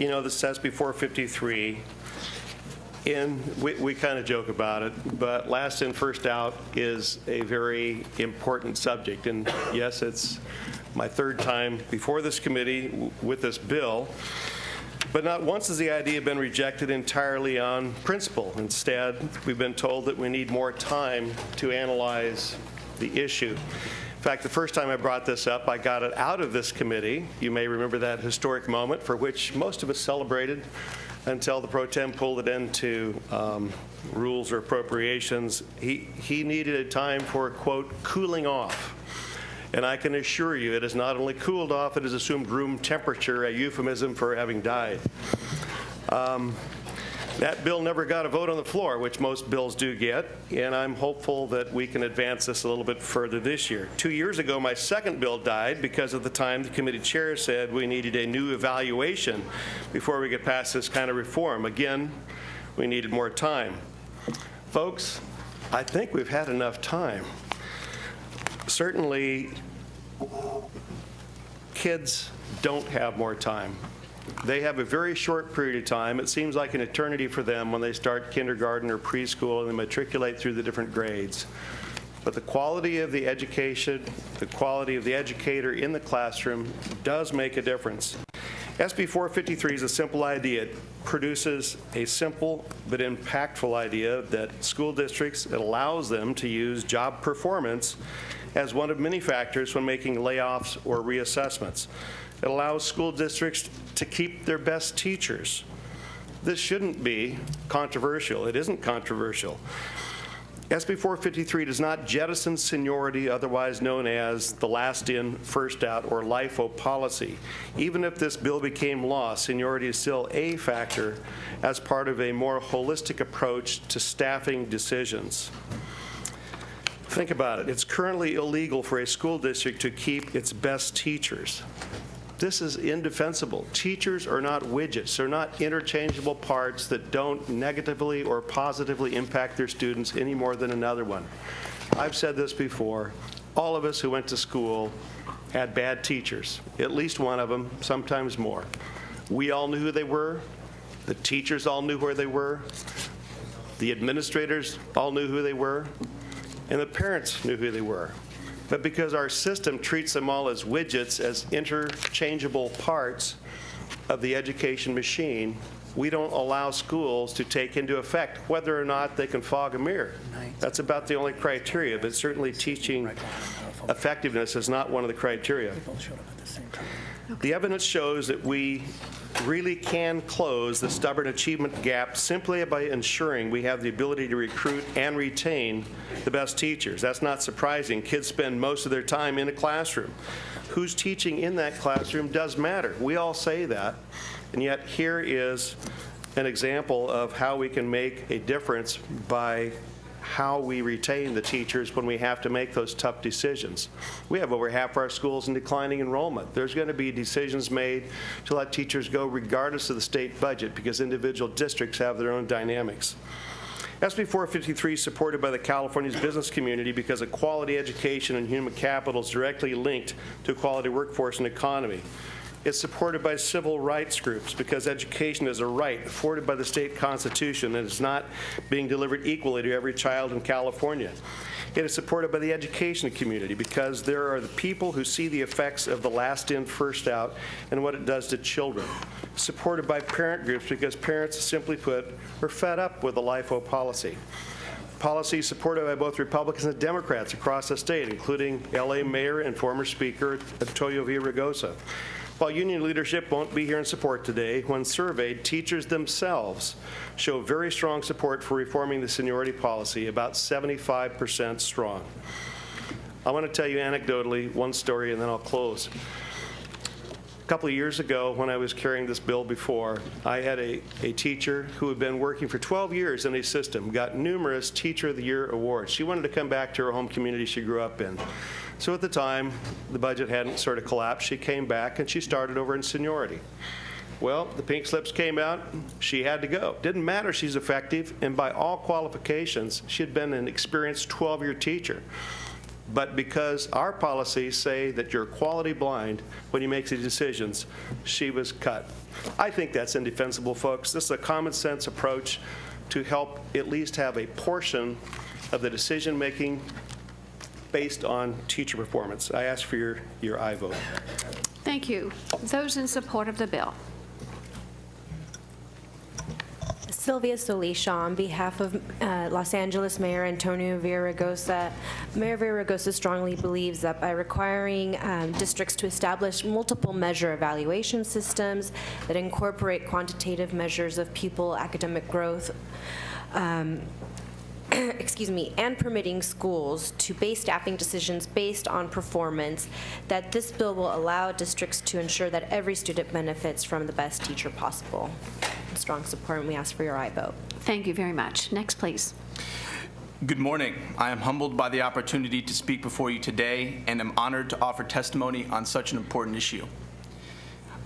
You know, this SB 453, we kind of joke about it, but last in, first out is a very important subject. And yes, it's my third time before this committee with this bill, but not once has the idea been rejected entirely on principle. Instead, we've been told that we need more time to analyze the issue. In fact, the first time I brought this up, I got it out of this committee. You may remember that historic moment for which most of us celebrated until the pro tem pulled it into rules or appropriations. He needed a time for, quote, cooling off. And I can assure you it has not only cooled off, it has assumed room temperature, a euphemism for having died. That bill never got a vote on the floor, which most bills do get, and I'm hopeful that we can advance this a little bit further this year. 2 years ago, my second bill died because of the time the committee chair said we needed a new evaluation before we could pass this kind of reform. Again, we needed more time. Folks, I think we've had enough time. Certainly, kids don't have more time. They have a very short period of time. It seems like an eternity for them when they start kindergarten or preschool and they matriculate through the different grades. But the quality of the education, the quality of the educator in the classroom does make a difference. SB 453 is a simple idea. It produces a simple but impactful idea that school districts, it allows them to use job performance as one of many factors when making layoffs or reassessments. It allows school districts to keep their best teachers. This shouldn't be controversial. It isn't controversial. SB 453 does not jettison seniority, otherwise known as the last in, first out, or LIFO policy. Even if this bill became law, seniority is still a factor as part of a more holistic approach to staffing decisions. Think about it. It's currently illegal for a school district to keep its best teachers. This is indefensible. Teachers are not widgets. They're not interchangeable parts that don't negatively or positively impact their students any more than another one. I've said this before. All of us who went to school had bad teachers, at least one of them, sometimes more. We all knew who they were. The teachers all knew where they were. The administrators all knew who they were. And the parents knew who they were. But because our system treats them all as widgets, as interchangeable parts of the education machine, we don't allow schools to take into effect whether or not they can fog a mirror. That's about the only criteria, but certainly teaching effectiveness is not one of the criteria. The evidence shows that we really can close the stubborn achievement gap simply by ensuring we have the ability to recruit and retain the best teachers. That's not surprising. Kids spend most of their time in a classroom. Who's teaching in that classroom does matter. We all say that, and yet here is an example of how we can make a difference by how we retain the teachers when we have to make those tough decisions. We have over half our schools in declining enrollment. There's going to be decisions made to let teachers go regardless of the state budget because individual districts have their own dynamics. SB 453 is supported by the California's business community because a quality education and human capital is directly linked to a quality workforce and economy. It's supported by civil rights groups because education is a right afforded by the state constitution and is not being delivered equally to every child in California. It is supported by the education community because there are the people who see the effects of the last in, first out and what it does to children. Supported by parent groups because parents, simply put, are fed up with the LIFO policy. Policy supported by both Republicans and Democrats across the state, including LA Mayor and former Speaker Antonio Villaraigosa. While union leadership won't be here in support today, when surveyed, teachers themselves show very strong support for reforming the seniority policy, about 75% strong. I want to tell you anecdotally one story and then I'll close. A couple of years ago when I was carrying this bill before, I had a teacher who had been working for 12 years in a system, got numerous Teacher of the Year awards. She wanted to come back to her home community she grew up in. So at the time, the budget hadn't sort of collapsed. She came back and she started over in seniority. Well, the pink slips came out. She had to go. Didn't matter, she's effective, and by all qualifications, she had been an experienced 12-year teacher. but because our policies say that you're quality blind when you make these decisions, she was cut. I think that's indefensible, folks. This is a common sense approach to help at least have a portion of the decision-making based on teacher performance. I ask for your aye vote. Thank you. Those in support of the bill. Sylvia Solisha on behalf of Los Angeles Mayor Antonio Villaraigosa. Mayor Villaraigosa strongly believes that by requiring districts to establish multiple measure evaluation systems that incorporate quantitative measures of pupil academic growth, and permitting schools to base staffing decisions based on performance, that this bill will allow districts to ensure that every student benefits from the best teacher possible. Strong support, and we ask for your aye vote. Thank you very much. Next, please. Good morning. I am humbled by the opportunity to speak before you today and am honored to offer testimony on such an important issue.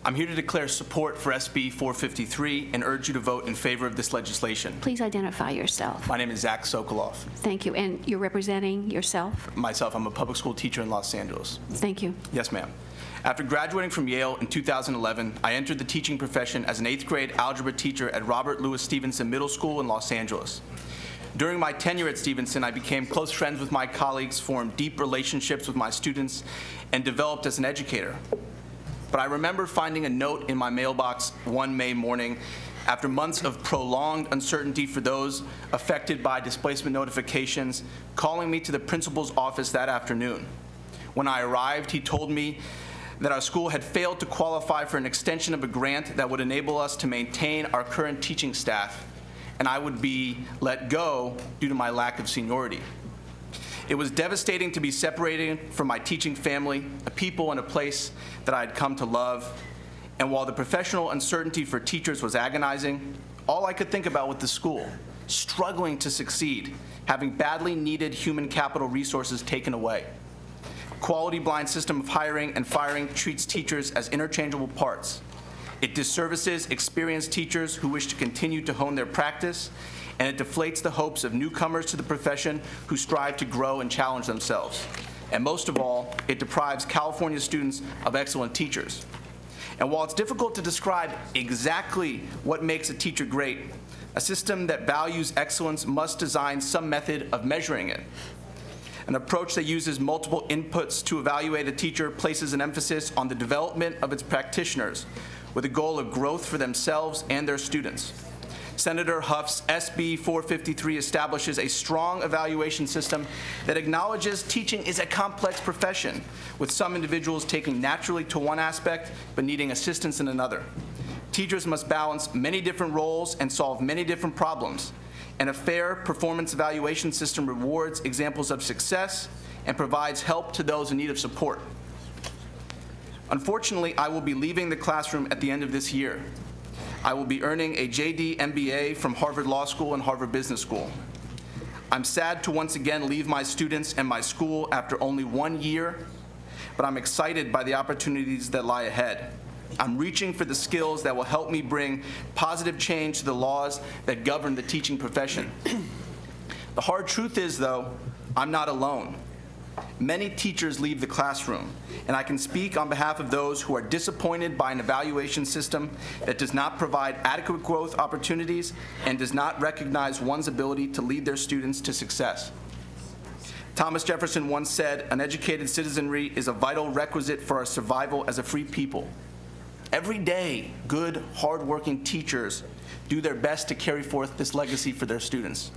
I'm here to declare support for SB 453 and urge you to vote in favor of this legislation. Please identify yourself. My name is Zach Sokoloff. Thank you. And you're representing yourself? Myself, I'm a public school teacher in Los Angeles. Thank you. Yes, ma'am. After graduating from Yale in 2011, I entered the teaching profession as an 8th grade algebra teacher at Robert Louis Stevenson Middle School in Los Angeles. During my tenure at Stevenson, I became close friends with my colleagues, formed deep relationships with my students, and developed as an educator. But I remember finding a note in my mailbox one May morning after months of prolonged uncertainty for those affected by displacement notifications, calling me to the principal's office that afternoon. When I arrived, he told me that our school had failed to qualify for an extension of a grant that would enable us to maintain our current teaching staff, and I would be let go due to my lack of seniority. It was devastating to be separated from my teaching family, a people and a place that I had come to love. And while the professional uncertainty for teachers was agonizing, all I could think about was the school, struggling to succeed, having badly needed human capital resources taken away. Quality blind system of hiring and firing treats teachers as interchangeable parts. It disservices experienced teachers who wish to continue to hone their practice, and it deflates the hopes of newcomers to the profession who strive to grow and challenge themselves. And most of all, it deprives California students of excellent teachers. And while it's difficult to describe exactly what makes a teacher great, a system that values excellence must design some method of measuring it. An approach that uses multiple inputs to evaluate a teacher places an emphasis on the development of its practitioners with a goal of growth for themselves and their students. Senator Huff's SB 453 establishes a strong evaluation system that acknowledges teaching is a complex profession, with some individuals taking naturally to one aspect but needing assistance in another. Teachers must balance many different roles and solve many different problems. And a fair performance evaluation system rewards examples of success and provides help to those in need of support. Unfortunately, I will be leaving the classroom at the end of this year. I will be earning a JD MBA from Harvard Law School and Harvard Business School. I'm sad to once again leave my students and my school after only 1 year, but I'm excited by the opportunities that lie ahead. I'm reaching for the skills that will help me bring positive change to the laws that govern the teaching profession. The hard truth is, though, I'm not alone. Many teachers leave the classroom, and I can speak on behalf of those who are disappointed by an evaluation system that does not provide adequate growth opportunities and does not recognize one's ability to lead their students to success. Thomas Jefferson once said, "An educated citizenry is a vital requisite for our survival as a free people." Every day, good, hardworking teachers do their best to carry forth this legacy for their students.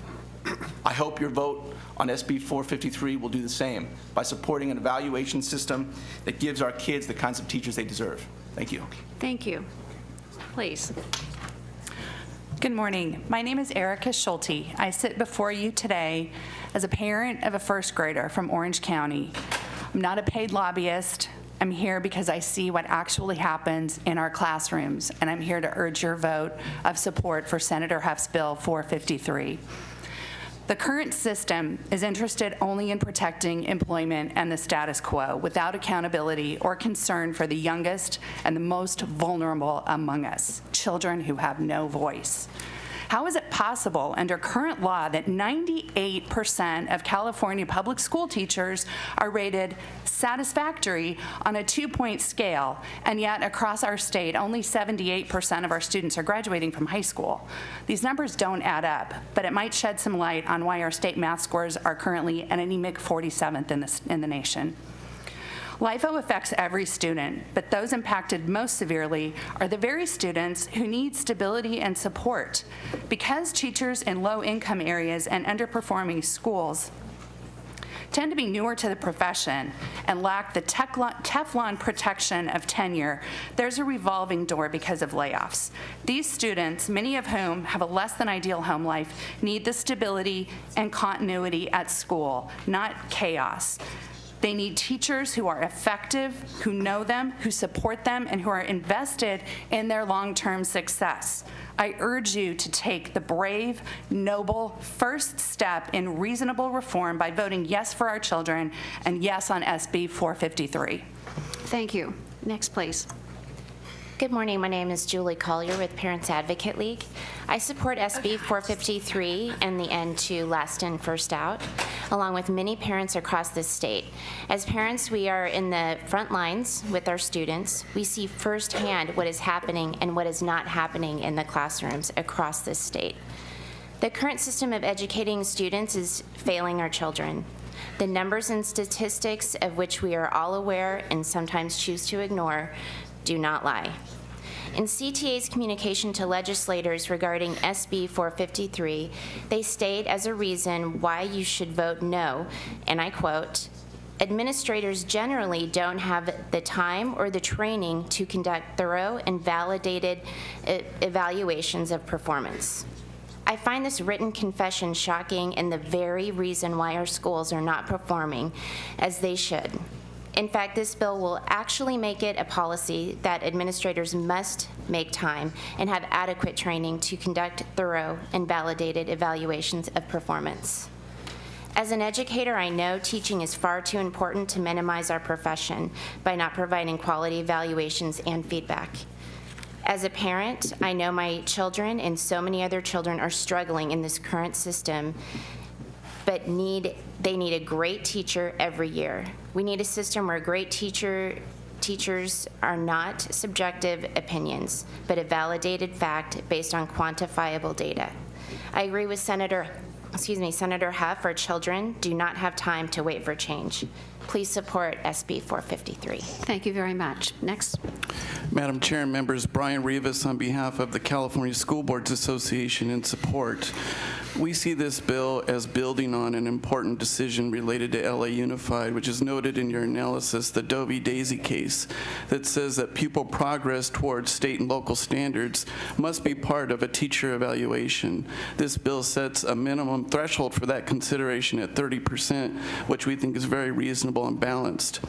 I hope your vote on SB 453 will do the same by supporting an evaluation system that gives our kids the kinds of teachers they deserve. Thank you. Thank you. Please. Good morning. My name is Erica Schulte. I sit before you today as a parent of a first grader from Orange County. I'm not a paid lobbyist. I'm here because I see what actually happens in our classrooms, and I'm here to urge your vote of support for Senator Huff's Bill 453. The current system is interested only in protecting employment and the status quo without accountability or concern for the youngest and the most vulnerable among us, children who have no voice. How is it possible under current law that 98% of California public school teachers are rated satisfactory on a 2-point scale, and yet across our state, only 78% of our students are graduating from high school? These numbers don't add up, but it might shed some light on why our state math scores are currently an anemic 47th in the nation. LIFO affects every student, but those impacted most severely are the very students who need stability and support. Because teachers in low-income areas and underperforming schools tend to be newer to the profession and lack the Teflon protection of tenure, there's a revolving door because of layoffs. These students, many of whom have a less than ideal home life, need the stability and continuity at school, not chaos. They need teachers who are effective, who know them, who support them, and who are invested in their long-term success. I urge you to take the brave, noble first step in reasonable reform by voting yes for our children and yes on SB 453. Thank you. Next, please. Good morning. My name is Julie Collier with Parents Advocate League. I support SB 453 and the end to last in, first out, along with many parents across this state. As parents, we are in the front lines with our students. We see firsthand what is happening and what is not happening in the classrooms across this state. The current system of educating students is failing our children. The numbers and statistics of which we are all aware and sometimes choose to ignore do not lie. In CTA's communication to legislators regarding SB 453, they state as a reason why you should vote no, and I quote, "Administrators generally don't have the time or the training to conduct thorough and validated evaluations of performance." I find this written confession shocking and the very reason why our schools are not performing as they should. In fact, this bill will actually make it a policy that administrators must make time and have adequate training to conduct thorough and validated evaluations of performance. As an educator, I know teaching is far too important to minimize our profession by not providing quality evaluations and feedback. As a parent, I know my children and so many other children are struggling in this current system, but they need a great teacher every year. We need a system where great teachers are not subjective opinions, but a validated fact based on quantifiable data. I agree with Senator Huff. Our children do not have time to wait for change. Please support SB 453. Thank you very much. Next. Madam Chair and members, Brian Rivas on behalf of the California School Boards Association in support. We see this bill as building on an important decision related to LA Unified, which is noted in your analysis, the Doe v. Daisy case, that says that pupil progress towards state and local standards must be part of a teacher evaluation. This bill sets a minimum threshold for that consideration at 30%, which we think is very reasonable and balanced.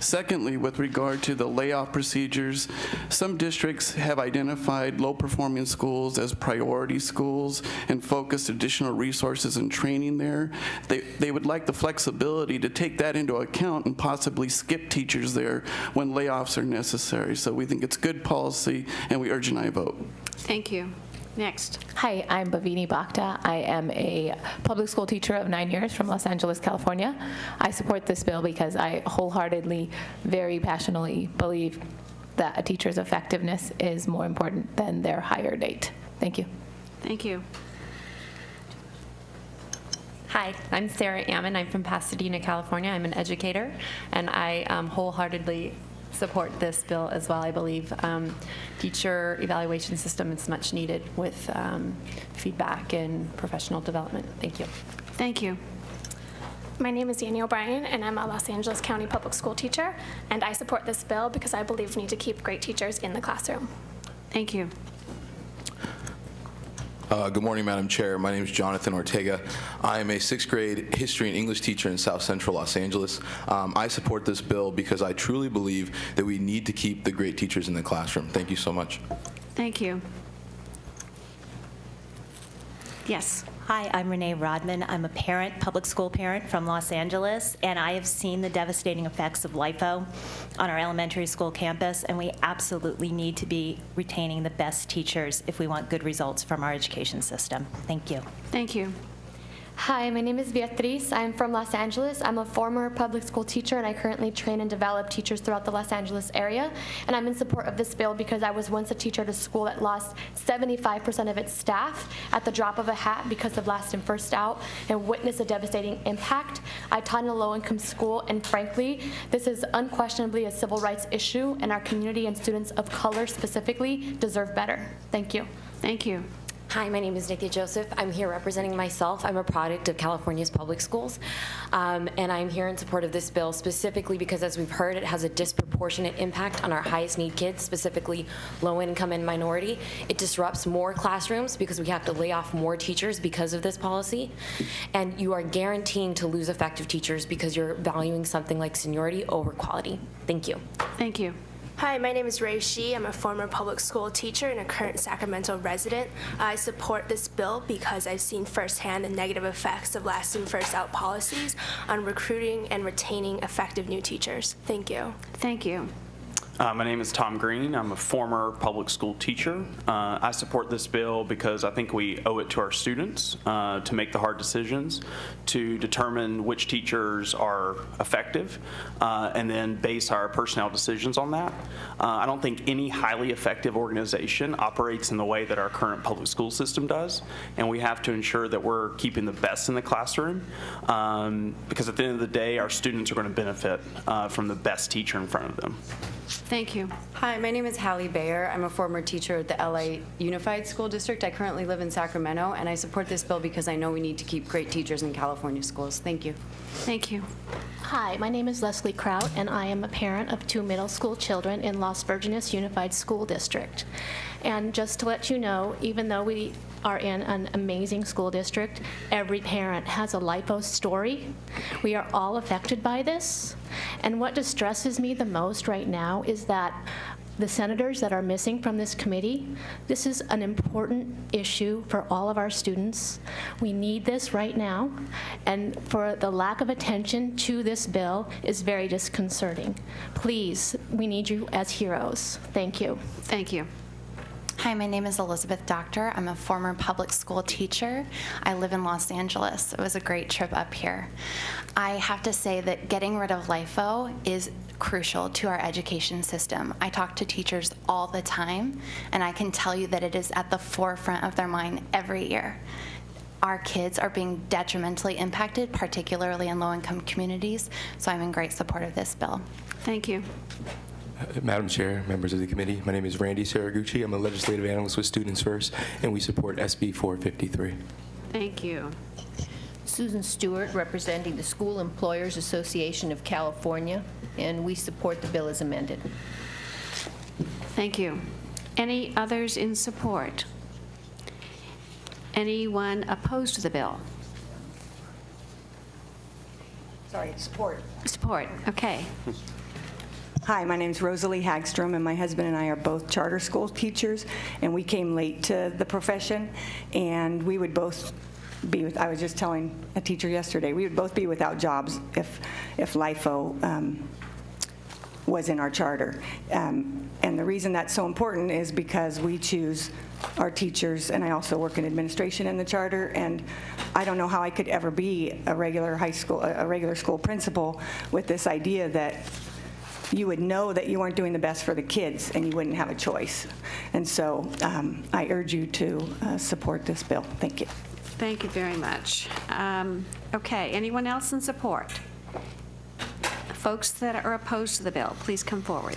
Secondly, with regard to the layoff procedures, some districts have identified low-performing schools as priority schools and focused additional resources and training there. They would like the flexibility to take that into account and possibly skip teachers there when layoffs are necessary. So we think it's good policy, and we urge an aye vote. Thank you. Next. Hi, I'm Bhavini Bhakta. I am a public school teacher of 9 years from Los Angeles, California. I support this bill because I wholeheartedly, very passionately believe that a teacher's effectiveness is more important than their hire date. Thank you. Thank you. Hi, I'm Sarah Ammon. I'm from Pasadena, California. I'm an educator, and I wholeheartedly support this bill as well. I believe teacher evaluation system is much needed with feedback and professional development. Thank you. Thank you. My name is Yanni O'Brien, and I'm a Los Angeles County public school teacher, and I support this bill because I believe we need to keep great teachers in the classroom. Thank you. Good morning, Madam Chair. My name is Jonathan Ortega. I am a 6th grade history and English teacher in South Central Los Angeles. I support this bill because I truly believe that we need to keep the great teachers in the classroom. Thank you so much. Thank you. Yes. Hi, I'm Renee Rodman. I'm a parent, public school parent from Los Angeles, and I have seen the devastating effects of LIFO on our elementary school campus, and we absolutely need to be retaining the best teachers if we want good results from our education system. Thank you. Thank you. Hi, my name is Beatriz. I'm from Los Angeles. I'm a former public school teacher, and I currently train and develop teachers throughout the Los Angeles area. And I'm in support of this bill because I was once a teacher at a school that lost 75% of its staff at the drop of a hat because of last in, first out, and witnessed a devastating impact. I taught in a low-income school, and frankly, this is unquestionably a civil rights issue, and our community and students of color specifically deserve better. Thank you. Thank you. Hi, my name is Nithya Joseph. I'm here representing myself. I'm a product of California's public schools, and I'm here in support of this bill specifically because, as we've heard, it has a disproportionate impact on our highest need kids, specifically low income and minority. It disrupts more classrooms because we have to lay off more teachers because of this policy, and you are guaranteeing to lose effective teachers because you're valuing something like seniority over quality. Thank you. Thank you. Hi, my name is Ray Shi. I'm a former public school teacher and a current Sacramento resident. I support this bill because I've seen firsthand the negative effects of last in, first out policies on recruiting and retaining effective new teachers. Thank you. Thank you. My name is Tom Green. I'm a former public school teacher. I support this bill because I think we owe it to our students to make the hard decisions, to determine which teachers are effective, and then base our personnel decisions on that. I don't think any highly effective organization operates in the way that our current public school system does, and we have to ensure that we're keeping the best in the classroom, because at the end of the day, our students are going to benefit from the best teacher in front of them. Thank you. Hi, my name is Hallie Bayer. I'm a former teacher at the LA Unified School District. I currently live in Sacramento, and I support this bill because I know we need to keep great teachers in California schools. Thank you. Thank you. Hi, my name is Leslie Kraut, and I am a parent of 2 middle school children in Las Virgenes Unified School District. And just to let you know, even though we are in an amazing school district, every parent has a LIFO story. We are all affected by this. And what distresses me the most right now is that the senators that are missing from this committee, this is an important issue for all of our students. We need this right now, and for the lack of attention to this bill is very disconcerting. Please, we need you as heroes. Thank you. Thank you. Hi, my name is Elizabeth Doctor. I'm a former public school teacher. I live in Los Angeles. It was a great trip up here. I have to say that getting rid of LIFO is crucial to our education system. I talk to teachers all the time, and I can tell you that it is at the forefront of their mind every year. Our kids are being detrimentally impacted, particularly in low-income communities, so I'm in great support of this bill. Thank you. Madam Chair, members of the committee, my name is Randy Saraguchi. I'm a legislative analyst with Students First, and we support SB 453. Thank you. Susan Stewart, representing the School Employers Association of California, and we support the bill as amended. Thank you. Any others in support? Anyone opposed to the bill? Sorry, support. Support, okay. Hi, my name is Rosalie Hagstrom, and my husband and I are both charter school teachers, and we came late to the profession, and we would both be with, I was just telling a teacher yesterday, we would both be without jobs if LIFO was in our charter. And the reason that's so important is because we choose our teachers, and I also work in administration in the charter, and I don't know how I could ever be a regular school principal with this idea that you would know that you weren't doing the best for the kids and you wouldn't have a choice. And so I urge you to support this bill. Thank you. Thank you very much. Okay, anyone else in support? Folks that are opposed to the bill, please come forward.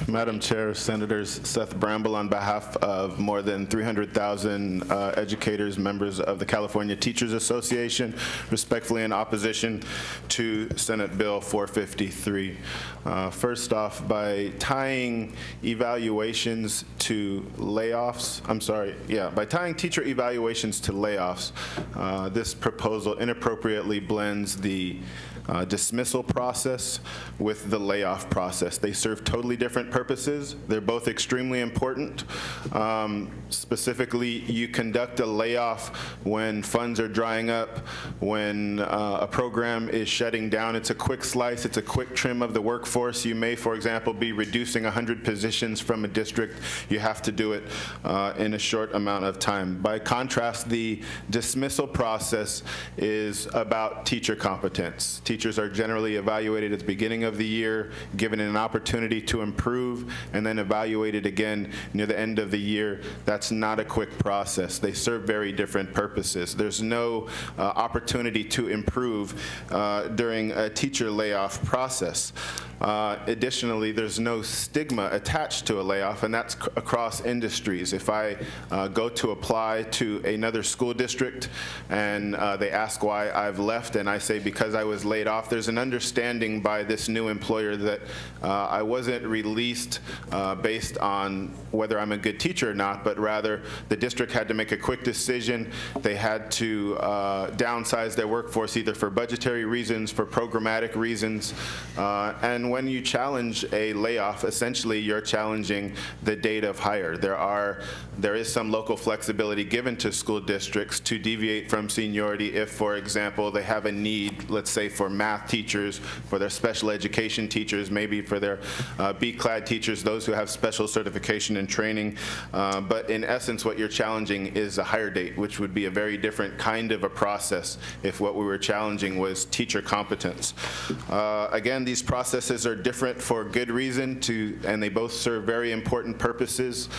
Madam Chair, Senators, Seth Bramble on behalf of more than 300,000 educators, members of the California Teachers Association, respectfully in opposition to Senate Bill 453. First off, by tying evaluations to layoffs, by tying teacher evaluations to layoffs, this proposal inappropriately blends the dismissal process with the layoff process. They serve totally different purposes. They're both extremely important. Specifically, you conduct a layoff when funds are drying up, when a program is shutting down. It's a quick slice. It's a quick trim of the workforce. You may, for example, be reducing 100 positions from a district. You have to do it in a short amount of time. By contrast, the dismissal process is about teacher competence. Teachers are generally evaluated at the beginning of the year, given an opportunity to improve, and then evaluated again near the end of the year. That's not a quick process. They serve very different purposes. There's no opportunity to improve during a teacher layoff process. Additionally, there's no stigma attached to a layoff, and that's across industries. If I go to apply to another school district and they ask why I've left, and I say because I was laid off, there's an understanding by this new employer that I wasn't released based on whether I'm a good teacher or not, but rather the district had to make a quick decision. They had to downsize their workforce either for budgetary reasons, for programmatic reasons, and when you challenge a layoff, essentially you're challenging the date of hire. There is some local flexibility given to school districts to deviate from seniority if, for example, they have a need, let's say for math teachers, for their special education teachers, maybe for their B-clad teachers, those who have special certification and training. But in essence, what you're challenging is a hire date, which would be a very different kind of a process if what we were challenging was teacher competence. Again, these processes are different for good reason, and they both serve very important purposes.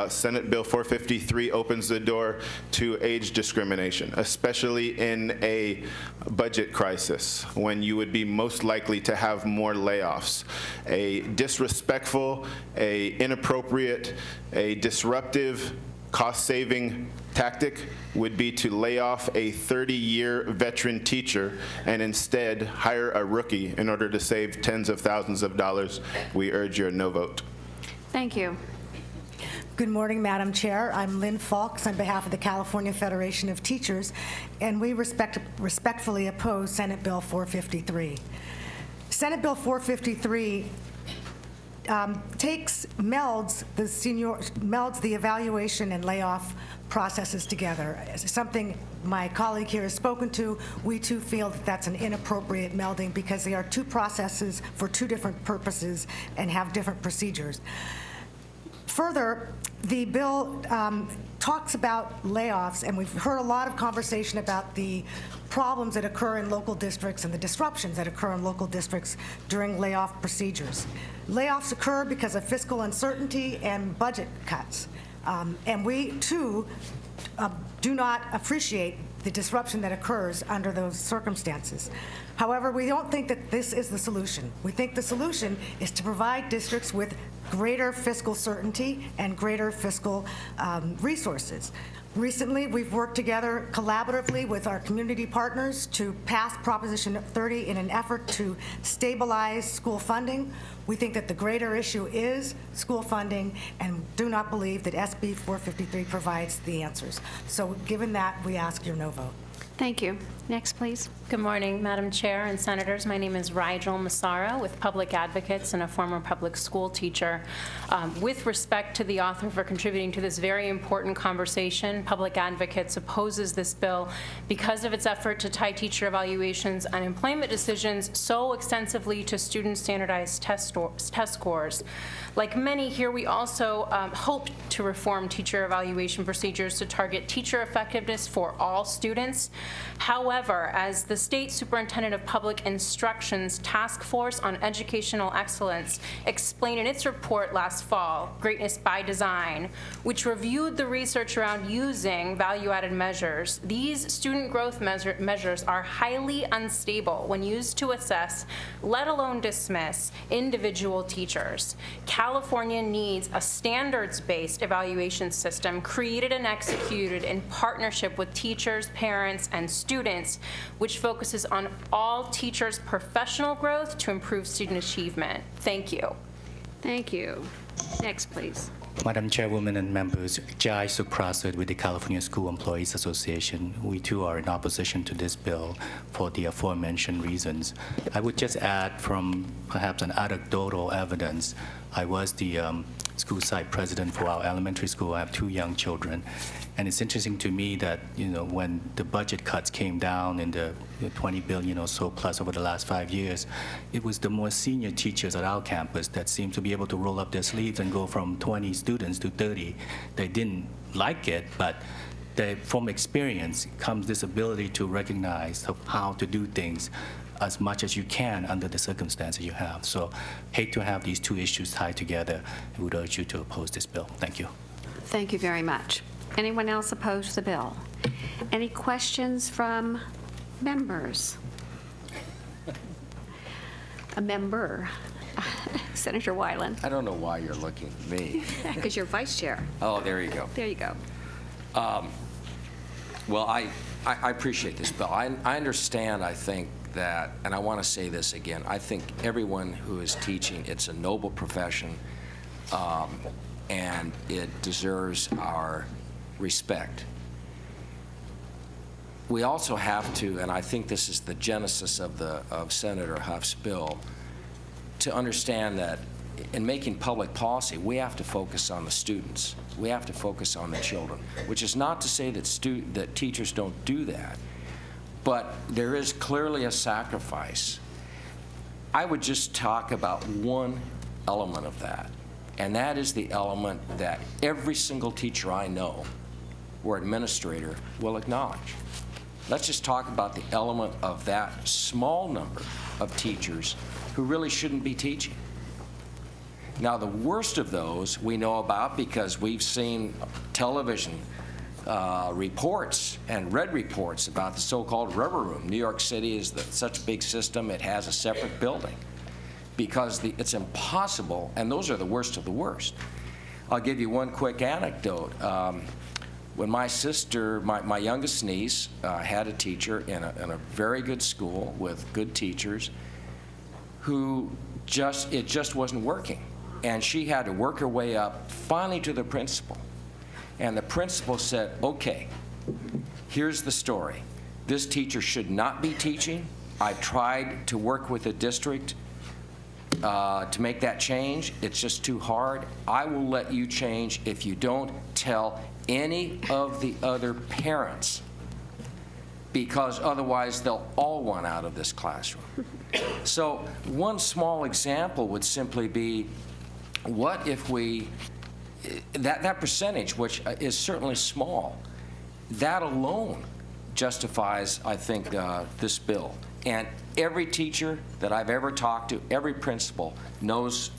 Senate Bill 453 opens the door to age discrimination, especially in a budget crisis when you would be most likely to have more layoffs. A disrespectful, a inappropriate, a disruptive, cost-saving tactic would be to lay off a 30-year veteran teacher and instead hire a rookie in order to save tens of thousands of dollars. We urge your no vote. Thank you. Good morning, Madam Chair. I'm Lynn Falks on behalf of the California Federation of Teachers, and we respectfully oppose Senate Bill 453. Senate Bill 453 melds the evaluation and layoff processes together. It's something my colleague here has spoken to. We too feel that that's an inappropriate melding because they are two processes for two different purposes and have different procedures. Further, the bill talks about layoffs, and we've heard a lot of conversation about the problems that occur in local districts and the disruptions that occur in local districts during layoff procedures. Layoffs occur because of fiscal uncertainty and budget cuts. And we, too, do not appreciate the disruption that occurs under those circumstances. However, we don't think that this is the solution. We think the solution is to provide districts with greater fiscal certainty and greater fiscal resources. Recently, we've worked together collaboratively with our community partners to pass Proposition 30 in an effort to stabilize school funding. We think that the greater issue is school funding and do not believe that SB 453 provides the answers. So given that, we ask your no vote. Thank you. Next, please. Good morning, Madam Chair and Senators. My name is Rigel Massara with Public Advocates and a former public school teacher. With respect to the author for contributing to this very important conversation, Public Advocates opposes this bill because of its effort to tie teacher evaluations and employment decisions so extensively to student standardized test scores. Like many here, we also hope to reform teacher evaluation procedures to target teacher effectiveness for all students. However, as the State Superintendent of Public Instruction's Task Force on Educational Excellence explained in its report last fall, Greatness by Design, which reviewed the research around using value-added measures, these student growth measures are highly unstable when used to assess, let alone dismiss, individual teachers. California needs a standards-based evaluation system created and executed in partnership with teachers, parents, and students, which focuses on all teachers' professional growth to improve student achievement. Thank you. Thank you. Next, please. Madam Chairwoman and members, Jai Suprasad with the California School Employees Association. We too are in opposition to this bill for the aforementioned reasons. I would just add from perhaps an anecdotal evidence. I was the school site president for our elementary school. I have 2 young children. And it's interesting to me that, when the budget cuts came down in the 20 billion or so plus over the last 5 years, it was the more senior teachers at our campus that seemed to be able to roll up their sleeves and go from 20 students to 30. They didn't like it, but from experience comes this ability to recognize how to do things as much as you can under the circumstances you have. So hate to have these 2 issues tied together. I would urge you to oppose this bill. Thank you. Thank you very much. Anyone else opposed to the bill? Any questions from members? A member. Senator Weiland. I don't know why you're looking at me. Because you're vice chair. Oh, there you go. There you go. Well, I appreciate this bill. I understand, I think, that, and I want to say this again, I think everyone who is teaching, it's a noble profession, and it deserves our respect. We also have to, and I think this is the genesis of Senator Huff's bill, to understand that in making public policy, we have to focus on the students. We have to focus on the children, which is not to say that teachers don't do that, but there is clearly a sacrifice. I would just talk about one element of that, and that is the element that every single teacher I know or administrator will acknowledge. Let's just talk about the element of that small number of teachers who really shouldn't be teaching. Now, the worst of those we know about because we've seen television reports and read reports about the so-called rubber room. New York City is such a big system, it has a separate building because it's impossible, and those are the worst of the worst. I'll give you one quick anecdote. When my sister, my youngest niece, had a teacher in a very good school with good teachers who it just wasn't working. And she had to work her way up finally to the principal. And the principal said, okay, here's the story. This teacher should not be teaching. I tried to work with the district to make that change. It's just too hard. I will let you change if you don't tell any of the other parents, because otherwise they'll all want out of this classroom. So one small example would simply be, what if that percentage, which is certainly small, that alone justifies, I think, this bill. And every teacher that I've ever talked to, every principal knows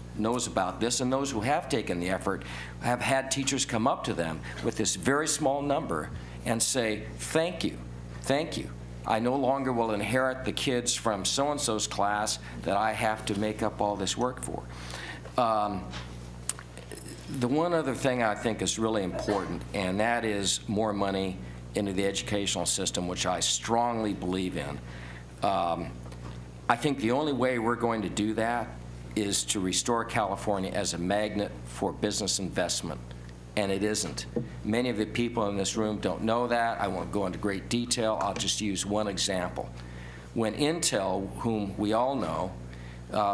about this, and those who have taken the effort have had teachers come up to them with this very small number and say, thank you, thank you. I no longer will inherit the kids from so-and-so's class that I have to make up all this work for. The one other thing I think is really important, and that is more money into the educational system, which I strongly believe in. I think the only way we're going to do that is to restore California as a magnet for business investment, and it isn't. Many of the people in this room don't know that. I won't go into great detail. I'll just use one example. When Intel, whom we all know,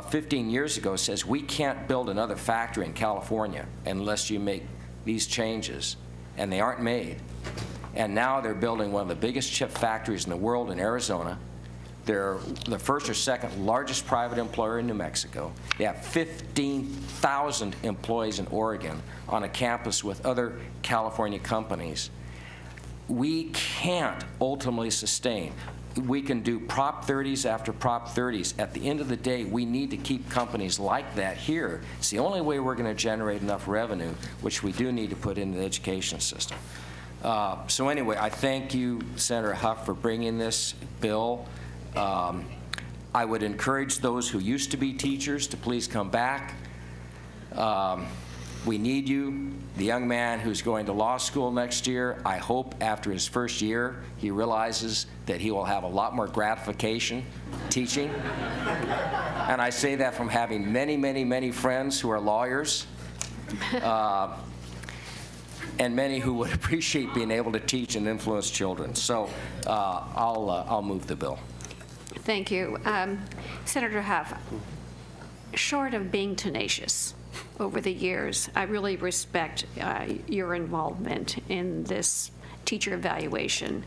15 years ago says we can't build another factory in California unless you make these changes, and they aren't made. And now they're building one of the biggest chip factories in the world in Arizona. They're the first or second largest private employer in New Mexico. They have 15,000 employees in Oregon on a campus with other California companies. We can't ultimately sustain. We can do Prop 30s after Prop 30s. At the end of the day, we need to keep companies like that here. It's the only way we're going to generate enough revenue, which we do need to put into the education system. So anyway, I thank you, Senator Huff, for bringing this bill. I would encourage those who used to be teachers to please come back. We need you. The young man who's going to law school next year, I hope after his first year he realizes that he will have a lot more gratification teaching. And I say that from having many, many, many friends who are lawyers. and many who would appreciate being able to teach and influence children. So I'll move the bill. Thank you. Senator Huff, short of being tenacious over the years, I really respect your involvement in this teacher evaluation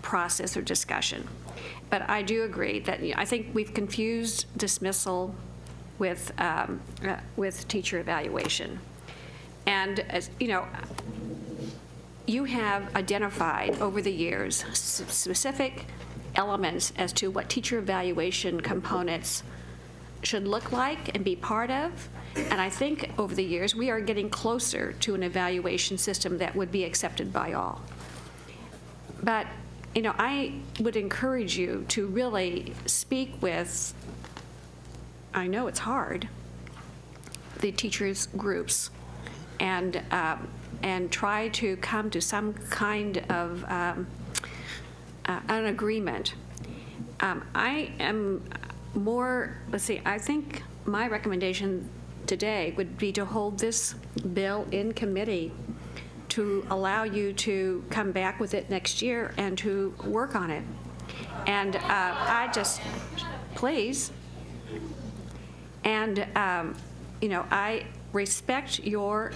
process or discussion. But I do agree that I think we've confused dismissal with teacher evaluation. And as you know, you have identified over the years specific elements as to what teacher evaluation components should look like and be part of. And I think over the years, we are getting closer to an evaluation system that would be accepted by all. But, you know, I would encourage you to really speak with, I know it's hard, the teachers' groups, and try to come to some kind of an agreement. I am more, I think my recommendation today would be to hold this bill in committee to allow you to come back with it next year and to work on it. And I just, please. And, you know, I respect your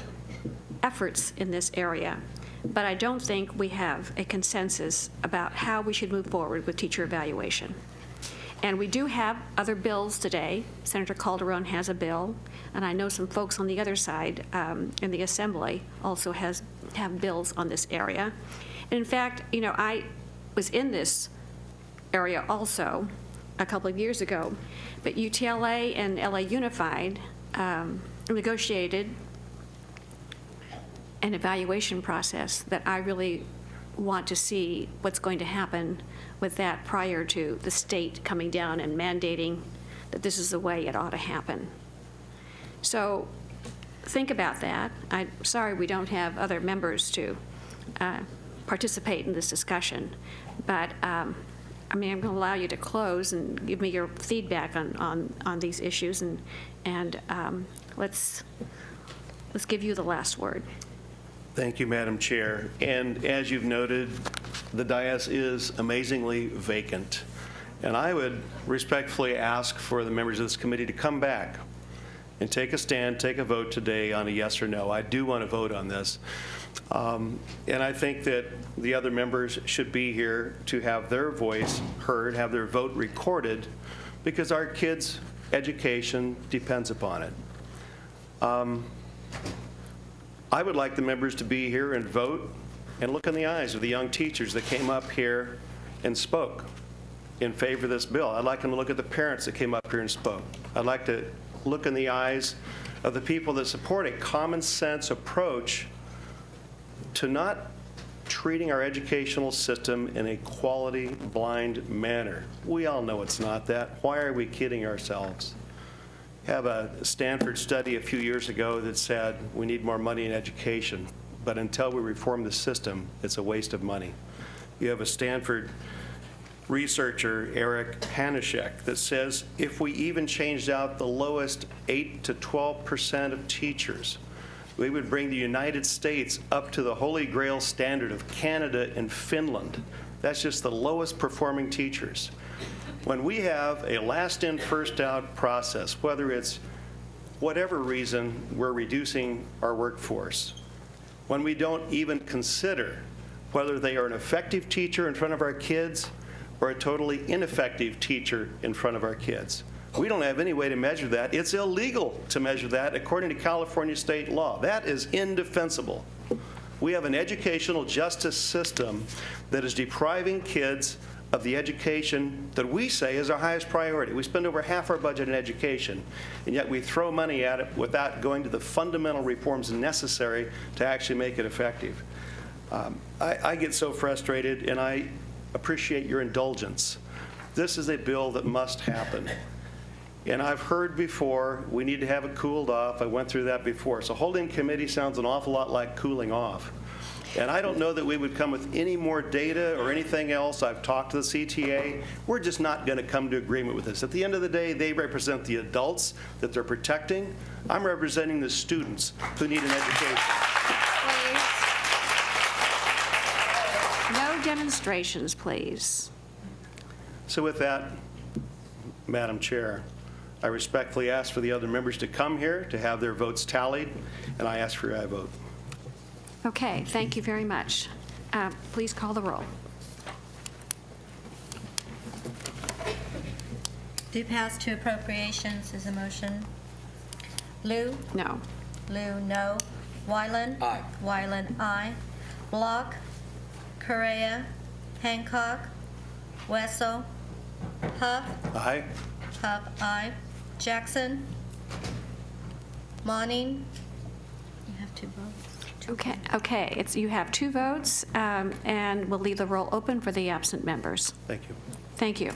efforts in this area, but I don't think we have a consensus about how we should move forward with teacher evaluation. And we do have other bills today. Senator Calderon has a bill, and I know some folks on the other side in the Assembly also have bills on this area. And in fact, you know, I was in this area also a couple of years ago, but UTLA and LA Unified negotiated an evaluation process that I really want to see what's going to happen with that prior to the state coming down and mandating that this is the way it ought to happen. So think about that. I'm sorry we don't have other members to participate in this discussion, but I mean, I'm going to allow you to close and give me your feedback on these issues, and let's give you the last word. Thank you, Madam Chair. And as you've noted, the dais is amazingly vacant. And I would respectfully ask for the members of this committee to come back and take a stand, take a vote today on a yes or no. I do want to vote on this. And I think that the other members should be here to have their voice heard, have their vote recorded, because our kids' education depends upon it. I would like the members to be here and vote and look in the eyes of the young teachers that came up here and spoke in favor of this bill. I'd like them to look at the parents that came up here and spoke. I'd like to look in the eyes of the people that support a common sense approach to not treating our educational system in a quality blind manner. We all know it's not that. Why are we kidding ourselves? Have a Stanford study a few years ago that said we need more money in education, but until we reform the system, it's a waste of money. You have a Stanford researcher, Eric Hanishek, that says if we even changed out the lowest 8 to 12% of teachers, we would bring the United States up to the holy grail standard of Canada and Finland. That's just the lowest performing teachers. When we have a last in, first out process, whether it's whatever reason we're reducing our workforce, when we don't even consider whether they are an effective teacher in front of our kids or a totally ineffective teacher in front of our kids. We don't have any way to measure that. It's illegal to measure that according to California state law. That is indefensible. We have an educational justice system that is depriving kids of the education that we say is our highest priority. We spend over half our budget in education, and yet we throw money at it without going to the fundamental reforms necessary to actually make it effective. I get so frustrated, and I appreciate your indulgence. This is a bill that must happen. And I've heard before, we need to have it cooled off. I went through that before. So holding committee sounds an awful lot like cooling off. And I don't know that we would come with any more data or anything else. I've talked to the CTA. We're just not going to come to agreement with this. At the end of the day, they represent the adults that they're protecting. I'm representing the students who need an education. No demonstrations, please. So with that, Madam Chair, I respectfully ask for the other members to come here to have their votes tallied, and I ask for your aye vote. Okay, thank you very much. Please call the roll. Do pass to appropriations is a motion. Lou? No. Lou, no. Wyland? Aye. Wyland, aye. Block? Correa? Hancock? Wessel? Huff? Aye. Huff, aye. Jackson? Monning? You have two votes. Okay, you have 2 votes, and we'll leave the roll open for the absent members. Thank you. Thank you.